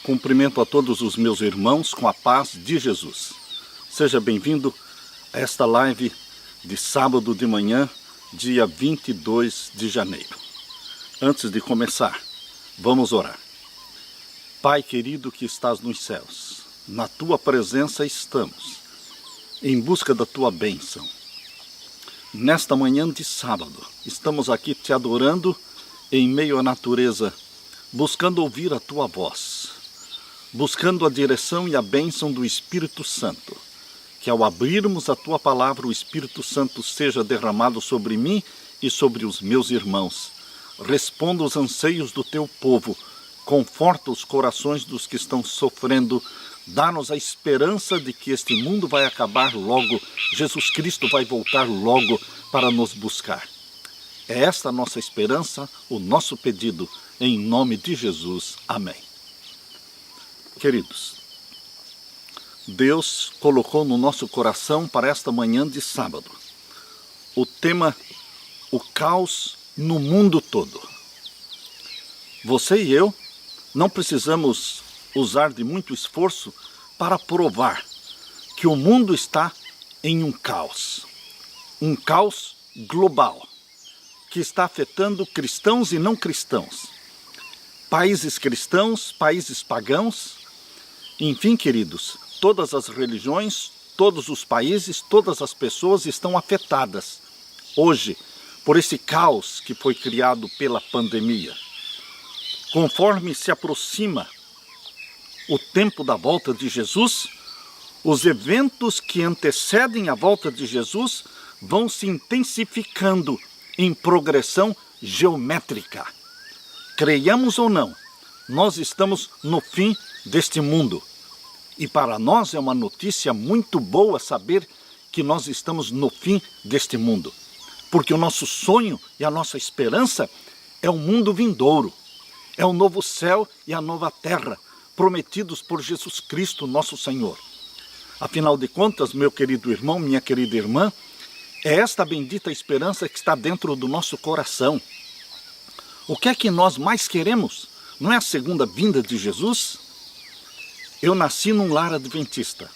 Cumprimento a todos os meus irmãos com a paz de Jesus. Seja bem-vindo a esta live de sábado de manhã, dia 22 de janeiro. Antes de começar, vamos orar. Pai querido que estás nos céus, na Tua presença estamos, em busca da Tua bênção. Nesta manhã de sábado, estamos aqui Te adorando em meio à natureza, buscando ouvir a Tua voz, buscando a direção e a bênção do Espírito Santo, que ao abrirmos a Tua palavra, o Espírito Santo seja derramado sobre mim e sobre os meus irmãos. Responda os anseios do Teu povo, conforta os corações dos que estão sofrendo, dá-nos a esperança de que este mundo vai acabar logo, Jesus Cristo vai voltar logo para nos buscar. É esta a nossa esperança, o nosso pedido, em nome de Jesus. Amém. Queridos, Deus colocou no nosso coração para esta manhã de sábado o tema, o caos no mundo todo. Você e eu não precisamos usar de muito esforço para provar que o mundo está em um caos global, que está afetando cristãos e não cristãos, países cristãos, países pagãos, enfim, queridos, todas as religiões, todos os países, todas as pessoas estão afetadas hoje por esse caos que foi criado pela pandemia. Conforme se aproxima o tempo da volta de Jesus, os eventos que antecedem a volta de Jesus vão se intensificando em progressão geométrica. Creiamos ou não, nós estamos no fim deste mundo. E para nós é uma notícia muito boa saber que nós estamos no fim deste mundo. Porque o nosso sonho e a nossa esperança é um mundo vindouro. É o novo céu e a nova terra, prometidos por Jesus Cristo, nosso Senhor. Afinal de contas, meu querido irmão, minha querida irmã, é esta bendita esperança que está dentro do nosso coração. O que é que nós mais queremos? Não é a segunda vinda de Jesus? Eu nasci num lar adventista,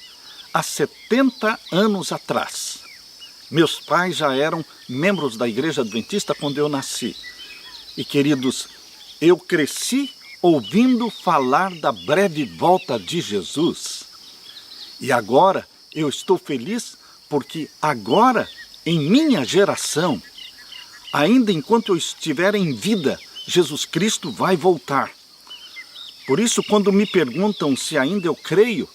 há 70 anos atrás. Meus pais já eram membros da igreja adventista quando eu nasci. E queridos, eu cresci ouvindo falar da breve volta de Jesus. E agora eu estou feliz porque agora, em minha geração, ainda enquanto eu estiver em vida, Jesus Cristo vai voltar. Por isso, quando me perguntam se ainda eu creio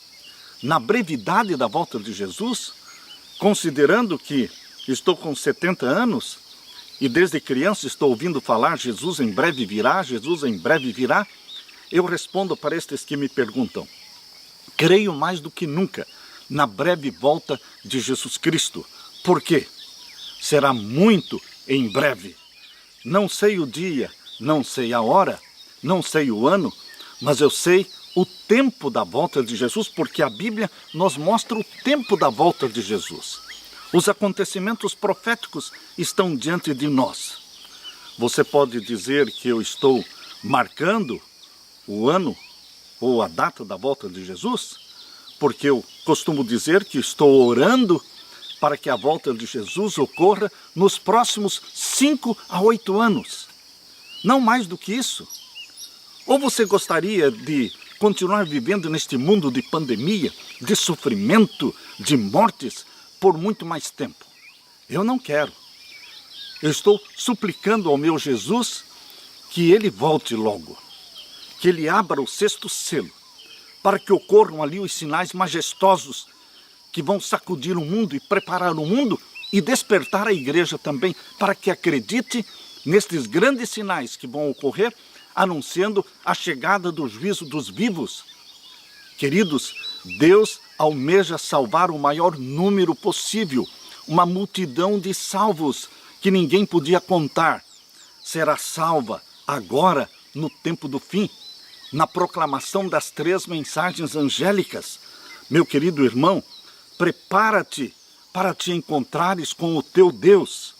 na brevidade da volta de Jesus, considerando que estou com 70 anos, e desde criança estou ouvindo falar Jesus em breve virá, Jesus em breve virá, eu respondo para estes que me perguntam, creio mais do que nunca na breve volta de Jesus Cristo. Por quê? Será muito em breve. Não sei o dia, não sei a hora, não sei o ano, mas eu sei o tempo da volta de Jesus, porque a Bíblia nos mostra o tempo da volta de Jesus. Os acontecimentos proféticos estão diante de nós. Você pode dizer que eu estou marcando o ano ou a data da volta de Jesus, porque eu costumo dizer que estou orando para que a volta de Jesus ocorra nos próximos 5 a 8 anos. Não mais do que isso. Ou você gostaria de continuar vivendo neste mundo de pandemia, de sofrimento, de mortes, por muito mais tempo? Eu não quero. Eu estou suplicando ao meu Jesus que Ele volte logo, que Ele abra o sexto selo, para que ocorram ali os sinais majestosos que vão sacudir o mundo e preparar o mundo e despertar a igreja também, para que acredite nestes grandes sinais que vão ocorrer, anunciando a chegada do juízo dos vivos. Queridos, Deus almeja salvar o maior número possível, uma multidão de salvos que ninguém podia contar. Será salva agora, no tempo do fim, na proclamação das 3 mensagens angélicas. Meu querido irmão, prepara-te para te encontrares com o teu Deus.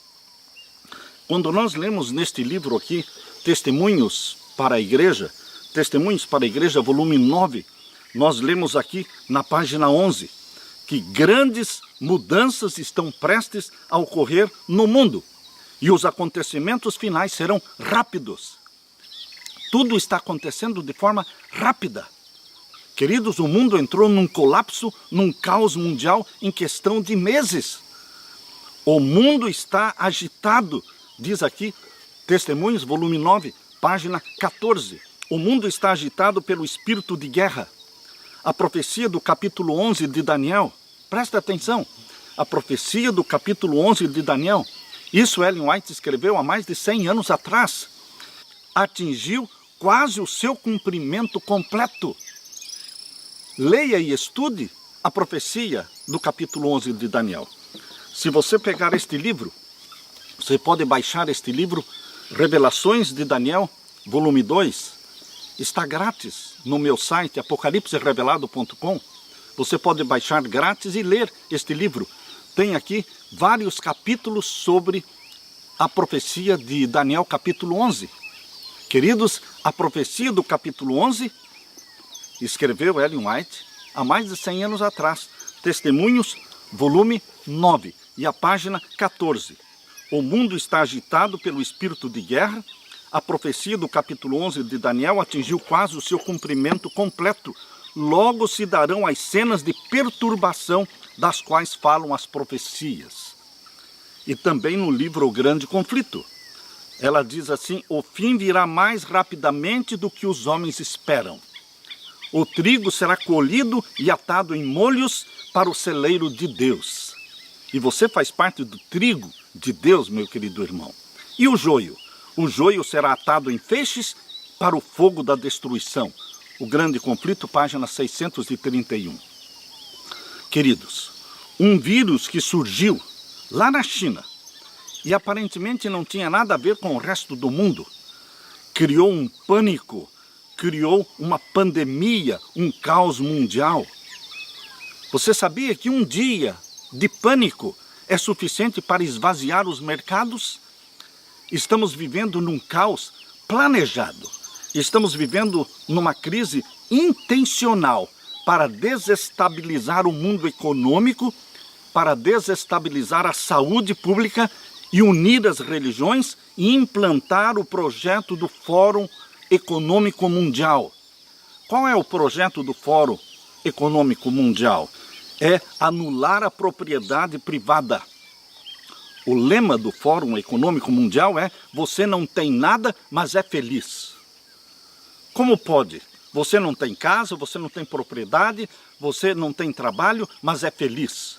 Quando nós lemos neste livro aqui, Testemunhos para a Igreja, Testemunhos para a Igreja, volume 9, nós lemos aqui na página 11, que grandes mudanças estão prestes a ocorrer no mundo. E os acontecimentos finais serão rápidos. Tudo está acontecendo de forma rápida. Queridos, o mundo entrou num colapso, num caos mundial em questão de meses. O mundo está agitado, diz aqui, Testemunhos, volume 9, página 14. O mundo está agitado pelo espírito de guerra. A profecia do capítulo 11 de Daniel, presta atenção, a profecia do capítulo 11 de Daniel, isso Ellen White escreveu há mais de 100 anos atrás, atingiu quase o seu cumprimento completo. Leia e estude a profecia do capítulo 11 de Daniel. Se você pegar este livro, você pode baixar este livro, Revelações de Daniel, volume 2, está grátis no meu site apocalipserevelado.com. Você pode baixar grátis e ler este livro. Tem aqui vários capítulos sobre a profecia de Daniel capítulo 11. Queridos, a profecia do capítulo 11 escreveu Ellen White há mais de 100 anos atrás. Testemunhos, volume 9 e a página 14. O mundo está agitado pelo espírito de guerra. A profecia do capítulo 11 de Daniel atingiu quase o seu cumprimento completo. Logo se darão as cenas de perturbação das quais falam as profecias. E também no livro O Grande Conflito. Ela diz assim: o fim virá mais rapidamente do que os homens esperam. O trigo será colhido e atado em molhos para o celeiro de Deus. E você faz parte do trigo de Deus, meu querido irmão. E o joio? O joio será atado em feixes para o fogo da destruição. O Grande Conflito, página 631. Queridos, um vírus que surgiu lá na China e aparentemente não tinha nada a ver com o resto do mundo, criou um pânico, criou uma pandemia, um caos mundial. Você sabia que um dia de pânico é suficiente para esvaziar os mercados? Estamos vivendo num caos planejado. Estamos vivendo numa crise intencional para desestabilizar o mundo econômico, para desestabilizar a saúde pública e unir as religiões e implantar o projeto do Fórum Econômico Mundial. Qual é o projeto do Fórum Econômico Mundial? É anular a propriedade privada. O lema do Fórum Econômico Mundial é: você não tem nada, mas é feliz. Como pode? Você não tem casa, você não tem propriedade, você não tem trabalho, mas é feliz.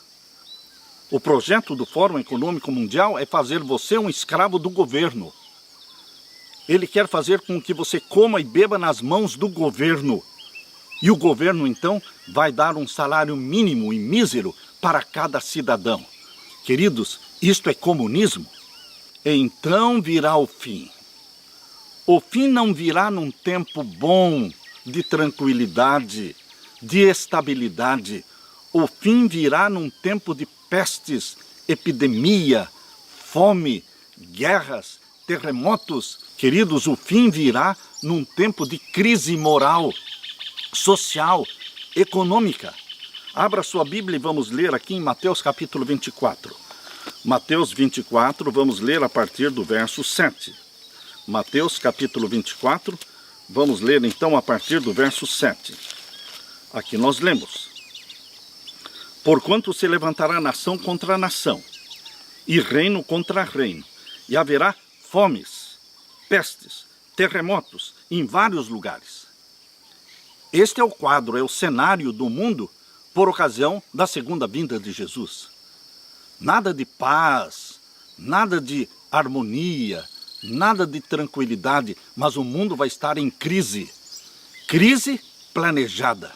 O projeto do Fórum Econômico Mundial é fazer você um escravo do governo. Ele quer fazer com que você coma e beba nas mãos do governo. E o governo, então, vai dar um salário mínimo e mísero para cada cidadão. Queridos, isto é comunismo? Então virá o fim. O fim não virá num tempo bom, de tranquilidade, de estabilidade. O fim virá num tempo de pestes, epidemia, fome, guerras, terremotos. Queridos, o fim virá num tempo de crise moral, social, econômica. Abra sua Bíblia e vamos ler aqui em Mateus capítulo 24. Mateus 24, vamos ler a partir do verso 7. Mateus capítulo 24, vamos ler então a partir do verso 7. Aqui nós lemos: porquanto se levantará nação contra nação, e reino contra reino, e haverá fomes, pestes, terremotos em vários lugares. Este é o quadro, é o cenário do mundo por ocasião da segunda vinda de Jesus. Nada de paz, nada de harmonia, nada de tranquilidade, mas o mundo vai estar em crise. Crise planejada.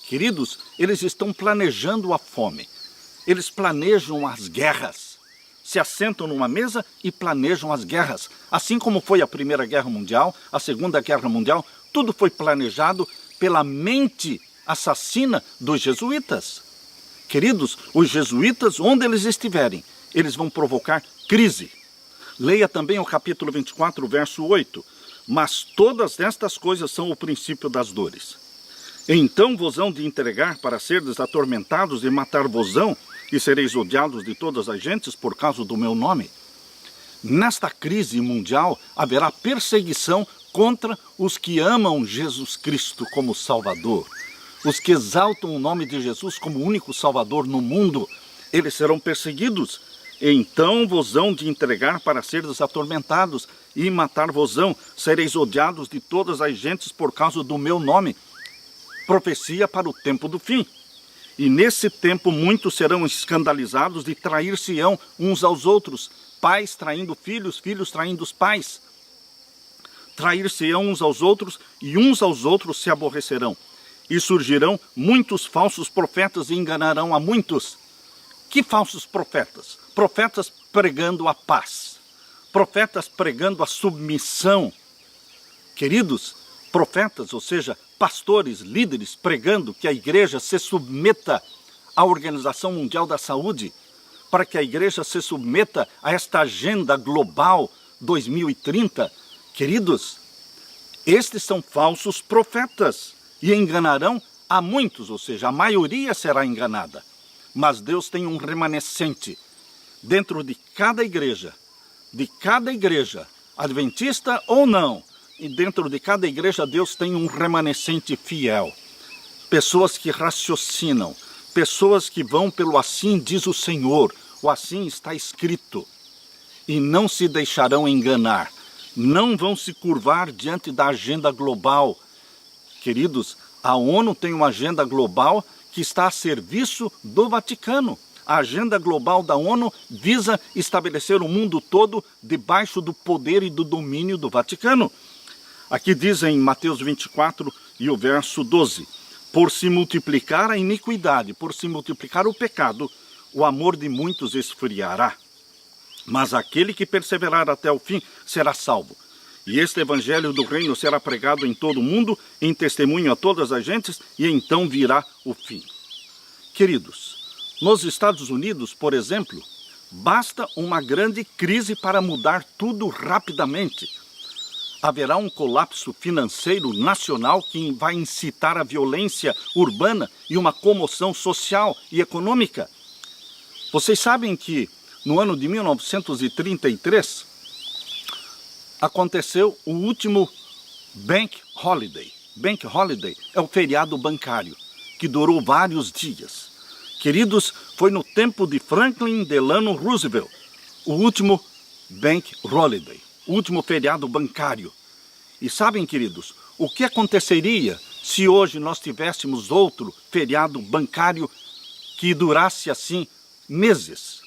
Queridos, eles estão planejando a fome. Eles planejam as guerras. Se assentam numa mesa e planejam as guerras. Assim como foi a Primeira Guerra Mundial, a Segunda Guerra Mundial, tudo foi planejado pela mente assassina dos jesuítas. Queridos, os jesuítas, onde eles estiverem, eles vão provocar crise. Leia também o capítulo 24, verso 8. mas todas estas coisas são o princípio das dores. Então vos hão de entregar para serdes atormentados e matar-vos-ão, e sereis odiados de todas as gentes por causa do meu nome. Nesta crise mundial haverá perseguição contra os que amam Jesus Cristo como Salvador. Os que exaltam o nome de Jesus como único Salvador no mundo, eles serão perseguidos. Então vos hão de entregar para seres atormentados e matar-vos-ão. Sereis odiados de todas as gentes por causa do meu nome. Profecia para o tempo do fim. E nesse tempo muitos serão escandalizados e trair-se-ão uns aos outros. Pais traindo filhos, filhos traindo os pais. Trair-se-ão uns aos outros e uns aos outros se aborrecerão. E surgirão muitos falsos profetas e enganarão a muitos. Que falsos profetas? Profetas pregando a paz. Profetas pregando a submissão. Queridos, profetas, ou seja, pastores, líderes, pregando que a igreja se submeta à Organização Mundial da Saúde, para que a igreja se submeta a esta agenda global 2030. Queridos, estes são falsos profetas e enganarão a muitos, ou seja, a maioria será enganada. Mas Deus tem um remanescente dentro de cada igreja, adventista ou não, e dentro de cada igreja Deus tem um remanescente fiel. Pessoas que raciocinam, pessoas que vão pelo assim diz o Senhor, o assim está escrito, e não se deixarão enganar, não vão se curvar diante da agenda global. Queridos, a ONU tem uma agenda global que está a serviço do Vaticano. A agenda global da ONU visa estabelecer o mundo todo debaixo do poder e do domínio do Vaticano. Aqui diz em Mateus 24 e o verso 12, por se multiplicar a iniquidade, por se multiplicar o pecado, o amor de muitos esfriará. Mas aquele que perseverar até o fim será salvo. E este evangelho do reino será pregado em todo o mundo, em testemunho a todas as gentes, e então virá o fim. Queridos, nos Estados Unidos, por exemplo, basta uma grande crise para mudar tudo rapidamente. Haverá um colapso financeiro nacional que vai incitar a violência urbana e uma comoção social e econômica. Vocês sabem que no ano de 1933 aconteceu o último Bank Holiday. Bank Holiday é o feriado bancário que durou vários dias. Queridos, foi no tempo de Franklin Delano Roosevelt, o último Bank Holiday, o último feriado bancário. E sabem, queridos, o que aconteceria se hoje nós tivéssemos outro feriado bancário que durasse assim meses?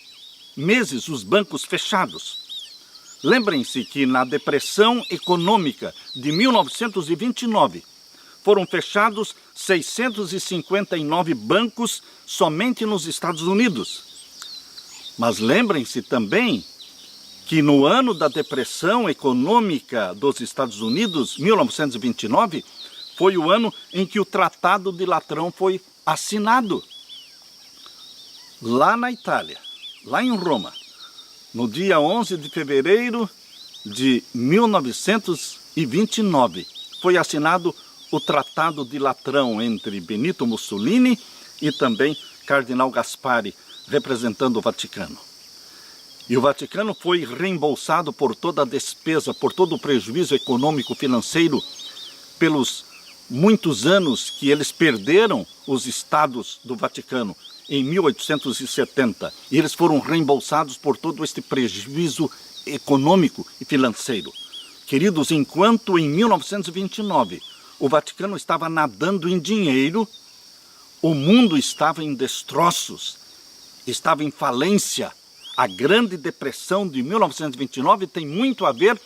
Meses os bancos fechados. Lembrem-se que na depressão econômica de 1929 foram fechados 659 bancos somente nos Estados Unidos. Mas lembrem-se também que no ano da depressão econômica dos Estados Unidos, 1929, foi o ano em que o Tratado de Latrão foi assinado. Lá na Itália, lá em Roma, no dia 11 de fevereiro de 1929, foi assinado o Tratado de Latrão entre Benito Mussolini e também Cardeal Gaspari, representando o Vaticano. E o Vaticano foi reembolsado por toda a despesa, por todo o prejuízo econômico financeiro, pelos muitos anos que eles perderam os estados do Vaticano, em 1870. E eles foram reembolsados por todo este prejuízo econômico e financeiro. Queridos, enquanto em 1929 o Vaticano estava nadando em dinheiro, o mundo estava em destroços, estava em falência. A Grande Depressão de 1929 tem muito a ver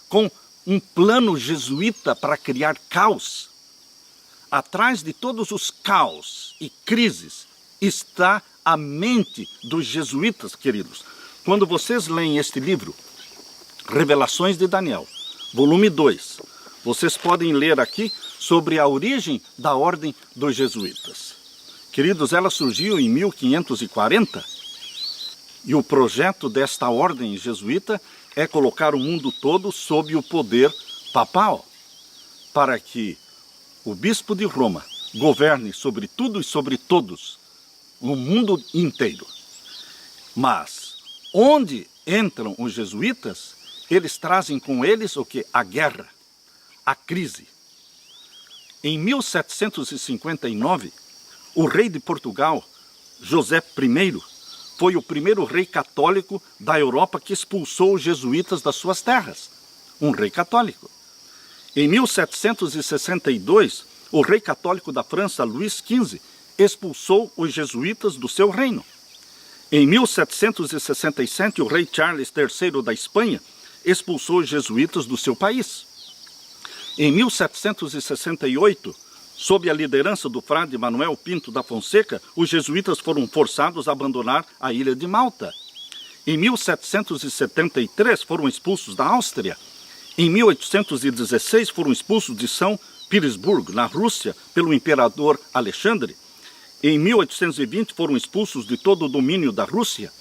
com um plano jesuíta para criar caos. Atrás de todos os caos e crises está a mente dos jesuítas, queridos. Quando vocês leem este livro, Revelações de Daniel, volume 2, vocês podem ler aqui sobre a origem da ordem dos jesuítas. Queridos, ela surgiu em 1540 e o projeto desta ordem jesuíta é colocar o mundo todo sob o poder papal para que o bispo de Roma governe sobre tudo e sobre todos no mundo inteiro. Mas onde entram os jesuítas, eles trazem com eles o que? A guerra, a crise. Em 1759, o rei de Portugal, José I, foi o primeiro rei católico da Europa que expulsou os jesuítas das suas terras. Um rei católico. Em 1762, o rei católico da França, Luís XV, expulsou os jesuítas do seu reino. Em 1767, o rei Charles III da Espanha expulsou os jesuítas do seu país. Em 1768, sob a liderança do frade Manuel Pinto da Fonseca, os jesuítas foram forçados a abandonar a ilha de Malta. Em 1773, foram expulsos da Áustria. Em 1816, foram expulsos de São Petersburgo, na Rússia, pelo imperador Alexandre. Em 1820, foram expulsos de todo o domínio da Rússia.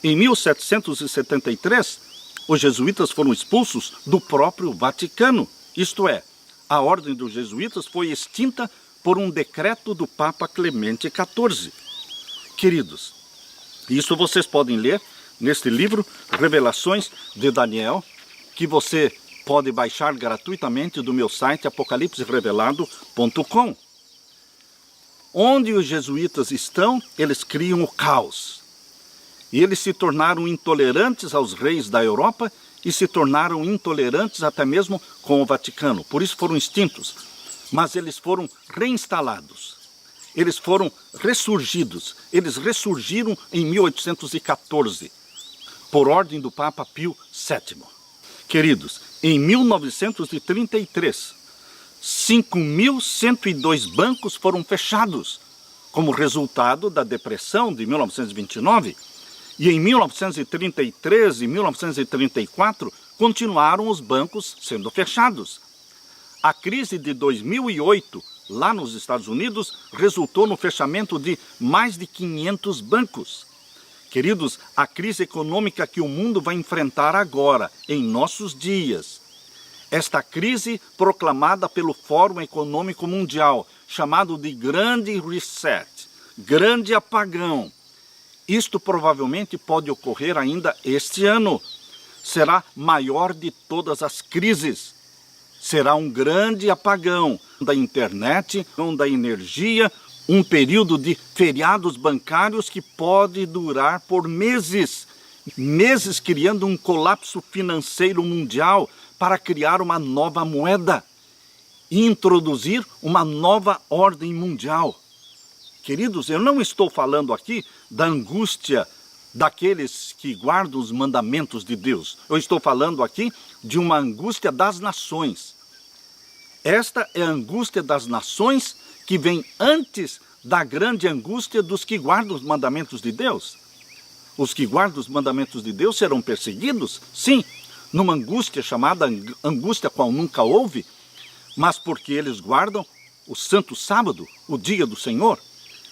Em 1773, os jesuítas foram expulsos do próprio Vaticano. Isto é, a ordem dos jesuítas foi extinta por um decreto do Papa Clemente XIV. Queridos, isso vocês podem ler neste livro, Revelações de Daniel, que você pode baixar gratuitamente do meu site apocalipserevelado.com. Onde os jesuítas estão, eles criam o caos. E eles se tornaram intolerantes aos reis da Europa e se tornaram intolerantes até mesmo com o Vaticano. Por isso foram extintos. Mas eles foram reinstalados. Eles foram ressurgidos. Eles ressurgiram em 1814, por ordem do Papa Pio VII. Queridos, em 1933, 5.102 bancos foram fechados, como resultado da depressão de 1929. E em 1933 e 1934, continuaram os bancos sendo fechados. A crise de 2008, lá nos Estados Unidos, resultou no fechamento de mais de 500 bancos. Queridos, a crise econômica que o mundo vai enfrentar agora, em nossos dias, esta crise proclamada pelo Fórum Econômico Mundial, chamado de Grande Reset, Grande Apagão, isto provavelmente pode ocorrer ainda este ano. Será maior de todas as crises. Será um grande apagão da internet, da energia, um período de feriados bancários que pode durar por meses. Meses criando um colapso financeiro mundial para criar uma nova moeda e introduzir uma nova ordem mundial. Queridos, eu não estou falando aqui da angústia daqueles que guardam os mandamentos de Deus. Eu estou falando aqui de uma angústia das nações. Esta é a angústia das nações que vem antes da grande angústia dos que guardam os mandamentos de Deus. Os que guardam os mandamentos de Deus serão perseguidos? Sim, numa angústia chamada angústia qual nunca houve, mas porque eles guardam o santo sábado, o dia do Senhor.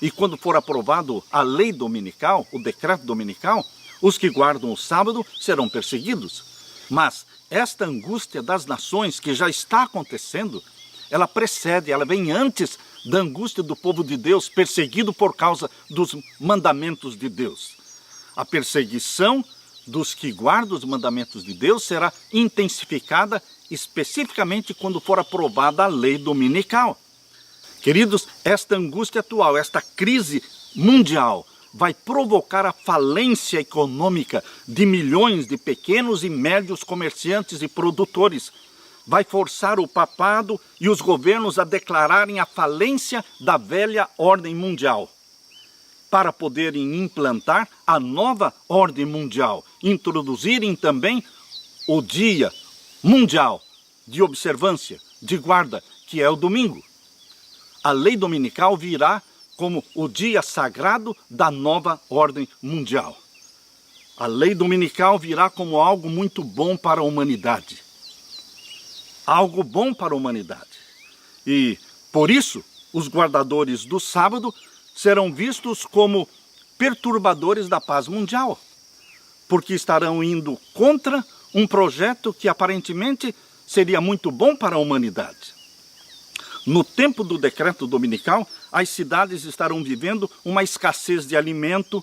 E quando for aprovado a lei dominical, o decreto dominical, os que guardam o sábado serão perseguidos. Mas esta angústia das nações que já está acontecendo, ela precede, ela vem antes da angústia do povo de Deus perseguido por causa dos mandamentos de Deus. A perseguição dos que guardam os mandamentos de Deus será intensificada especificamente quando for aprovada a lei dominical. Queridos, esta angústia atual, esta crise mundial, vai provocar a falência econômica de milhões de pequenos e médios comerciantes e produtores. Vai forçar o papado e os governos a declararem a falência da velha ordem mundial, para poderem implantar a nova ordem mundial, introduzirem também o dia mundial de observância, de guarda, que é o domingo. A lei dominical virá como o dia sagrado da nova ordem mundial. A lei dominical virá como algo muito bom para a humanidade. Algo bom para a humanidade. E, por isso, os guardadores do sábado serão vistos como perturbadores da paz mundial, porque estarão indo contra um projeto que aparentemente seria muito bom para a humanidade. No tempo do decreto dominical, as cidades estarão vivendo uma escassez de alimento,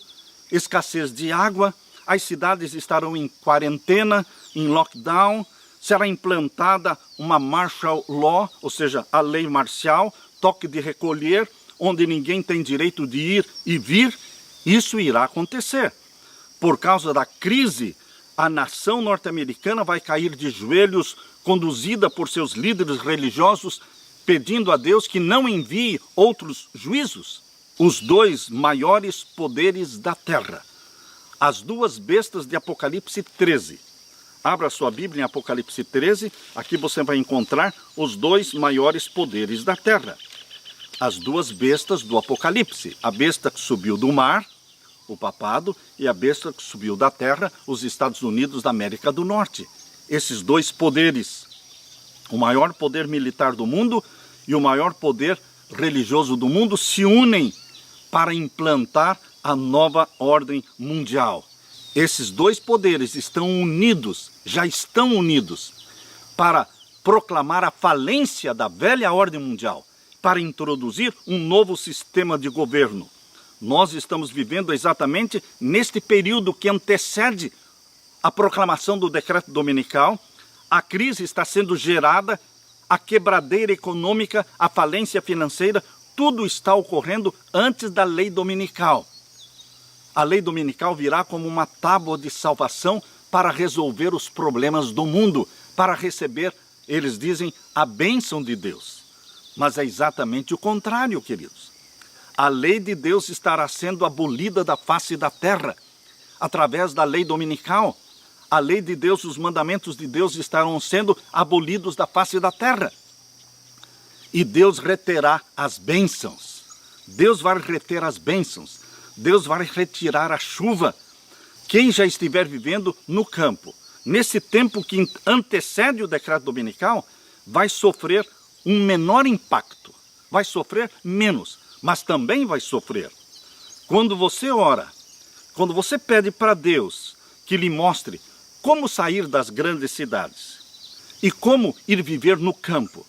escassez de água, as cidades estarão em quarentena, em lockdown, será implantada uma martial law, ou seja, a lei marcial, toque de recolher, onde ninguém tem direito de ir e vir. Isso irá acontecer. Por causa da crise, a nação norte-americana vai cair de joelhos, conduzida por seus líderes religiosos, pedindo a Deus que não envie outros juízos. Os dois maiores poderes da terra. As duas bestas de Apocalipse 13. Abra sua Bíblia em Apocalipse 13, aqui você vai encontrar os dois maiores poderes da terra. As duas bestas do Apocalipse, a besta que subiu do mar, o papado, e a besta que subiu da terra, os Estados Unidos da América do Norte. Esses dois poderes, o maior poder militar do mundo e o maior poder religioso do mundo, se unem para implantar a nova ordem mundial. Esses dois poderes estão unidos, já estão unidos, para proclamar a falência da velha ordem mundial, para introduzir um novo sistema de governo. Nós estamos vivendo exatamente neste período que antecede a proclamação do decreto dominical. A crise está sendo gerada, a quebradeira econômica, a falência financeira, tudo está ocorrendo antes da lei dominical. A lei dominical virá como uma tábua de salvação para resolver os problemas do mundo, para receber, eles dizem, a bênção de Deus. Mas é exatamente o contrário, queridos. A lei de Deus estará sendo abolida da face da terra, através da lei dominical. A lei de Deus, os mandamentos de Deus estarão sendo abolidos da face da terra. E Deus reterá as bênçãos. Deus vai reter as bênçãos. Deus vai retirar a chuva. Quem já estiver vivendo no campo, nesse tempo que antecede o decreto dominical, vai sofrer um menor impacto. Vai sofrer menos, mas também vai sofrer. Quando você ora, quando você pede para Deus que lhe mostre como sair das grandes cidades e como ir viver no campo,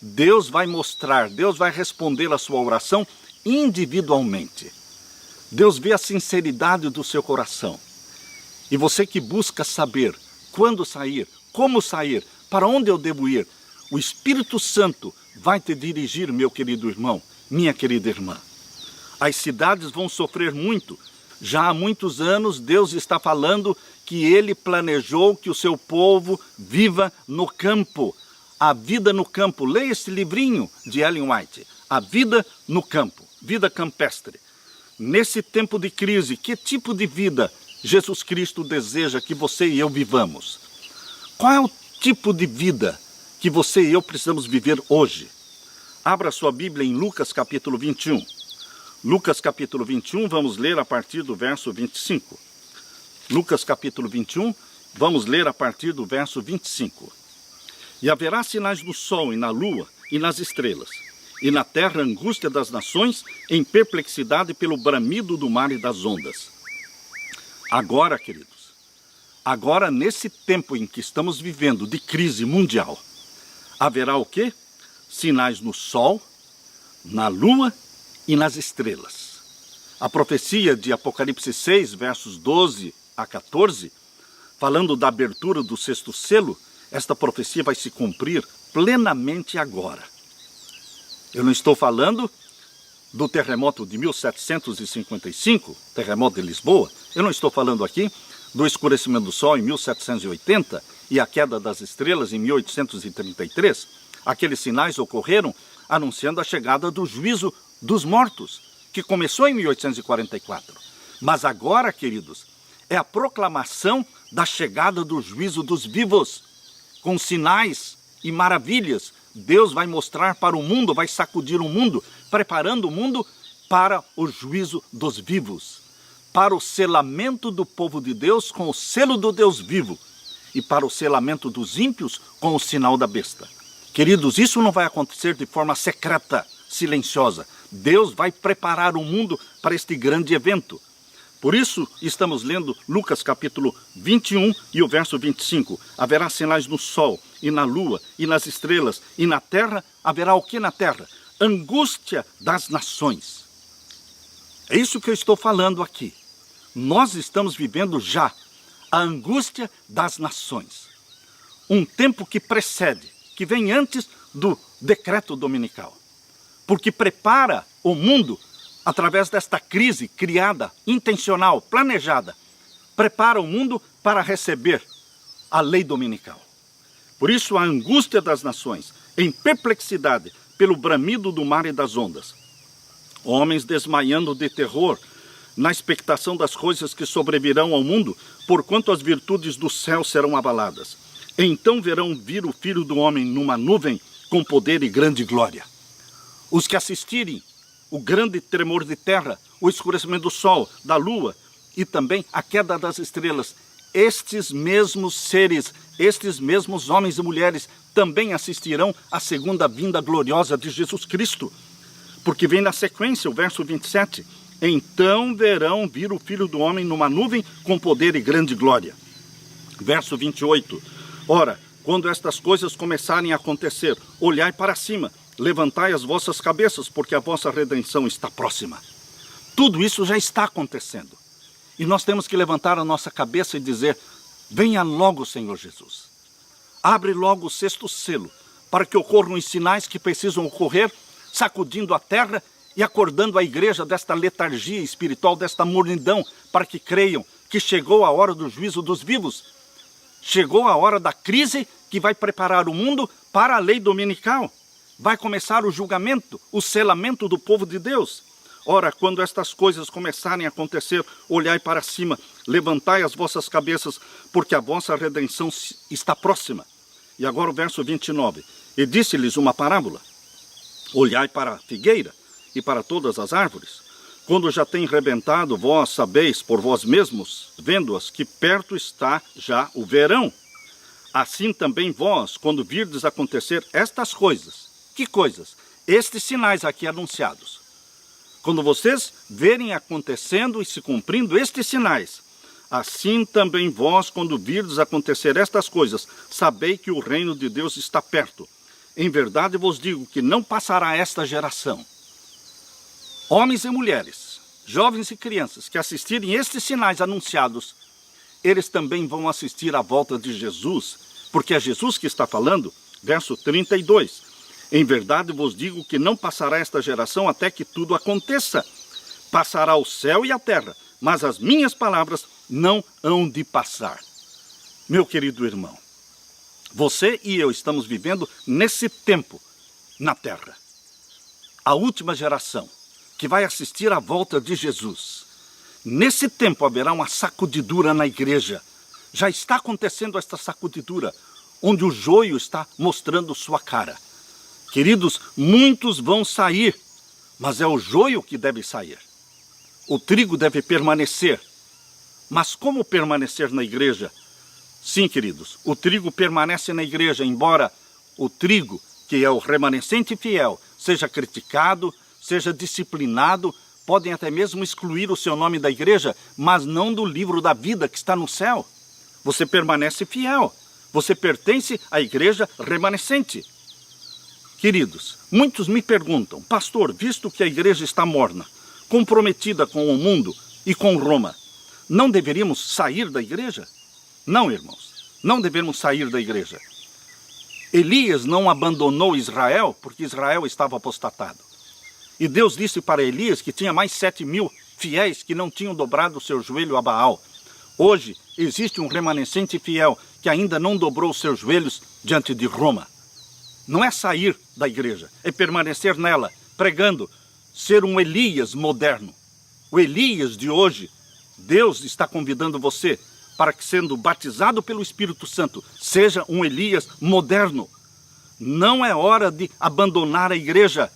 Deus vai mostrar, Deus vai responder a sua oração individualmente. Deus vê a sinceridade do seu coração. E você que busca saber quando sair, como sair, para onde eu devo ir, o Espírito Santo vai te dirigir, meu querido irmão, minha querida irmã. As cidades vão sofrer muito. Já há muitos anos Deus está falando que Ele planejou que o seu povo viva no campo. A vida no campo. Leia esse livrinho de Ellen White. A vida no campo. Vida campestre. Nesse tempo de crise, que tipo de vida Jesus Cristo deseja que você e eu vivamos? Qual é o tipo de vida que você e eu precisamos viver hoje? Abra sua Bíblia em Lucas capítulo 21. Lucas capítulo 21, vamos ler a partir do verso 25. Lucas capítulo 21, vamos ler a partir do verso 25. E haverá sinais no sol e na lua e nas estrelas, e na terra angústia das nações, em perplexidade pelo bramido do mar e das ondas. Agora, queridos, agora nesse tempo em que estamos vivendo de crise mundial, haverá o quê? Sinais no sol, na lua e nas estrelas. A profecia de Apocalipse 6, versos 12 a 14, falando da abertura do sexto selo, esta profecia vai se cumprir plenamente agora. Eu não estou falando do terremoto de 1755, terremoto de Lisboa. Eu não estou falando aqui do escurecimento do sol em 1780 e a queda das estrelas em 1833. Aqueles sinais ocorreram anunciando a chegada do juízo dos mortos, que começou em 1844. Mas agora, queridos, é a proclamação da chegada do juízo dos vivos, com sinais e maravilhas. Deus vai mostrar para o mundo, vai sacudir o mundo, preparando o mundo para o juízo dos vivos, para o selamento do povo de Deus com o selo do Deus vivo e para o selamento dos ímpios com o sinal da besta. Queridos, isso não vai acontecer de forma secreta, silenciosa. Deus vai preparar o mundo para este grande evento. Por isso, estamos lendo Lucas capítulo 21 e o verso 25. Haverá sinais no sol e na lua, e nas estrelas, e na terra, haverá o que na terra? Angústia das nações. É isso que eu estou falando aqui. Nós estamos vivendo já a angústia das nações. Um tempo que precede, que vem antes do decreto dominical. Porque prepara o mundo, através desta crise criada, intencional, planejada, prepara o mundo para receber a lei dominical. Por isso a angústia das nações, em perplexidade pelo bramido do mar e das ondas. Homens desmaiando de terror, na expectação das coisas que sobrevirão ao mundo, porquanto as virtudes do céu serão abaladas. Então verão vir o Filho do Homem numa nuvem com poder e grande glória. Os que assistirem o grande tremor de terra, o escurecimento do sol, da lua e também a queda das estrelas, estes mesmos seres, estes mesmos homens e mulheres também assistirão à segunda vinda gloriosa de Jesus Cristo. Porque vem na sequência o verso 27, então verão vir o Filho do Homem numa nuvem com poder e grande glória. Verso 28, ora, quando estas coisas começarem a acontecer, olhai para cima, levantai as vossas cabeças, porque a vossa redenção está próxima. Tudo isso já está acontecendo. E nós temos que levantar a nossa cabeça e dizer, venha logo, Senhor Jesus. Abre logo o sexto selo, para que ocorram os sinais que precisam ocorrer, sacudindo a terra e acordando a igreja desta letargia espiritual, desta mornidão, para que creiam que chegou a hora do juízo dos vivos. Chegou a hora da crise que vai preparar o mundo para a lei dominical. Vai começar o julgamento, o selamento do povo de Deus. Ora, quando estas coisas começarem a acontecer, olhai para cima, levantai as vossas cabeças, porque a vossa redenção está próxima. E agora o verso 29. E disse-lhes uma parábola. Olhai para a figueira e para todas as árvores. Quando já tem rebentado, vós sabeis por vós mesmos, vendo-as, que perto está já o verão. Assim também vós, quando virdes acontecer estas coisas. Que coisas? Estes sinais aqui anunciados. Quando vocês verem acontecendo e se cumprindo estes sinais, assim também vós, quando virdes acontecer estas coisas, sabei que o reino de Deus está perto. Em verdade vos digo que não passará esta geração. Homens e mulheres, jovens e crianças que assistirem estes sinais anunciados, eles também vão assistir à volta de Jesus, porque é Jesus que está falando, verso 32. Em verdade vos digo que não passará esta geração até que tudo aconteça. Passará o céu e a terra, mas as minhas palavras não hão de passar. Meu querido irmão, você e eu estamos vivendo nesse tempo na terra. A última geração que vai assistir à volta de Jesus. Nesse tempo haverá uma sacudidura na igreja. Já está acontecendo esta sacudidura, onde o joio está mostrando sua cara. Queridos, muitos vão sair, mas é o joio que deve sair. O trigo deve permanecer. Mas como permanecer na igreja? Sim, queridos, o trigo permanece na igreja, embora o trigo, que é o remanescente fiel, seja criticado, seja disciplinado, podem até mesmo excluir o seu nome da igreja, mas não do livro da vida que está no céu. Você permanece fiel, você pertence à igreja remanescente. Queridos, muitos me perguntam, pastor, visto que a igreja está morna, comprometida com o mundo e com Roma, não deveríamos sair da igreja? Não, irmãos, não devemos sair da igreja. Elias não abandonou Israel porque Israel estava apostatado. E Deus disse para Elias que tinha mais 7.000 fiéis que não tinham dobrado o seu joelho a Baal. Hoje existe um remanescente fiel que ainda não dobrou os seus joelhos diante de Roma. Não é sair da igreja, é permanecer nela, pregando, ser um Elias moderno. O Elias de hoje, Deus está convidando você para que, sendo batizado pelo Espírito Santo, seja um Elias moderno. Não é hora de abandonar a igreja.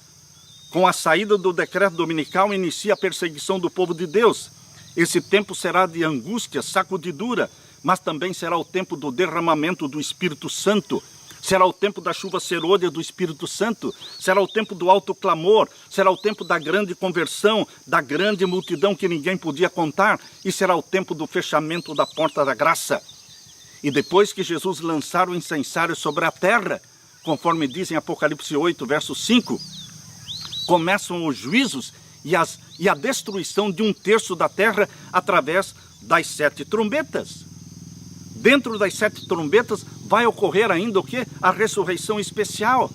Com a saída do decreto dominical, inicia a perseguição do povo de Deus. Esse tempo será de angústia, sacudidura, mas também será o tempo do derramamento do Espírito Santo. Será o tempo da chuva serôdia do Espírito Santo, será o tempo do alto clamor, será o tempo da grande conversão, da grande multidão que ninguém podia contar, e será o tempo do fechamento da porta da graça. E depois que Jesus lançar o incensário sobre a terra, conforme diz em Apocalipse 8, verso 5, começam os juízos e a destruição de 1/3 da terra através das 7 trombetas. Dentro das 7 trombetas vai ocorrer ainda o quê? A ressurreição especial,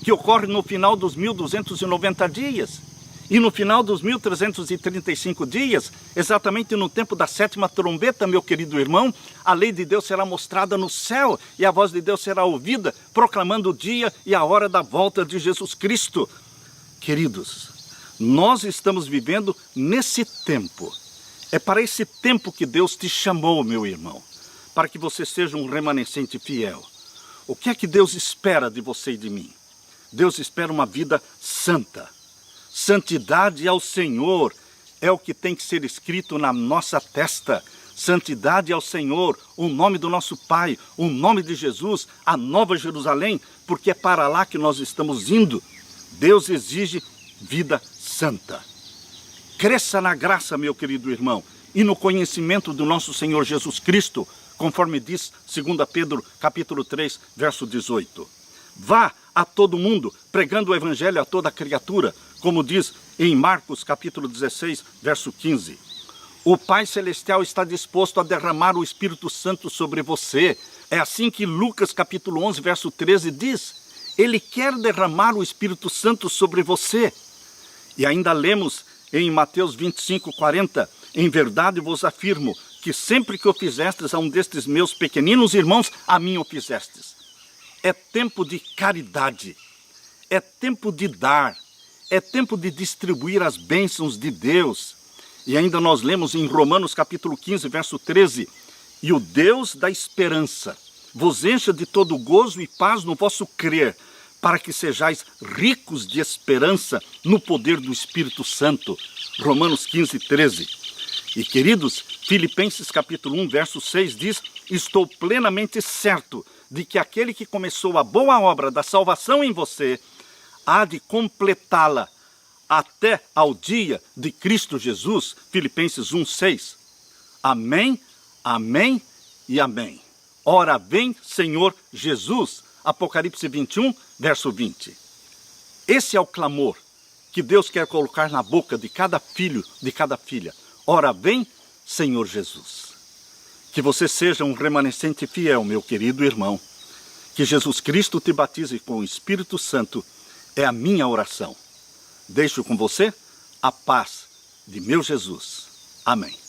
que ocorre no final dos 1290 dias. E no final dos 1335 dias, exatamente no tempo da 7ª trombeta, meu querido irmão, a lei de Deus será mostrada no céu e a voz de Deus será ouvida, proclamando o dia e a hora da volta de Jesus Cristo. Queridos, nós estamos vivendo nesse tempo. É para esse tempo que Deus te chamou, meu irmão, para que você seja um remanescente fiel. O que é que Deus espera de você e de mim? Deus espera uma vida santa. Santidade ao Senhor é o que tem que ser escrito na nossa testa. Santidade ao Senhor, o nome do nosso Pai, o nome de Jesus, a Nova Jerusalém, porque é para lá que nós estamos indo. Deus exige vida santa. Cresça na graça, meu querido irmão, e no conhecimento do nosso Senhor Jesus Cristo, conforme diz 2 Pedro, capítulo 3, verso 18. Vá a todo mundo, pregando o evangelho a toda criatura, como diz em Marcos, capítulo 16, verso 15. O Pai Celestial está disposto a derramar o Espírito Santo sobre você. É assim que Lucas, capítulo 11, verso 13 diz. Ele quer derramar o Espírito Santo sobre você. E ainda lemos em Mateus 25, 40. Em verdade vos afirmo que sempre que o fizestes a um destes meus pequeninos irmãos, a mim o fizestes. É tempo de caridade. É tempo de dar. É tempo de distribuir as bênçãos de Deus. E ainda nós lemos em Romanos capítulo 15, verso 13. E o Deus da esperança vos encha de todo gozo e paz no vosso crer, para que sejais ricos de esperança no poder do Espírito Santo. Romanos 15, 13. E queridos, Filipenses capítulo 1, verso 6 diz: estou plenamente certo de que aquele que começou a boa obra da salvação em você, há de completá-la até ao dia de Cristo Jesus. Filipenses 1, 6. Amém, amém e amém. Ora vem, Senhor Jesus. Apocalipse 21, verso 20. Esse é o clamor que Deus quer colocar na boca de cada filho, de cada filha. Ora vem, Senhor Jesus. Que você seja um remanescente fiel, meu querido irmão. Que Jesus Cristo te batize com o Espírito Santo. É a minha oração. Deixo com você a paz de meu Jesus. Amém.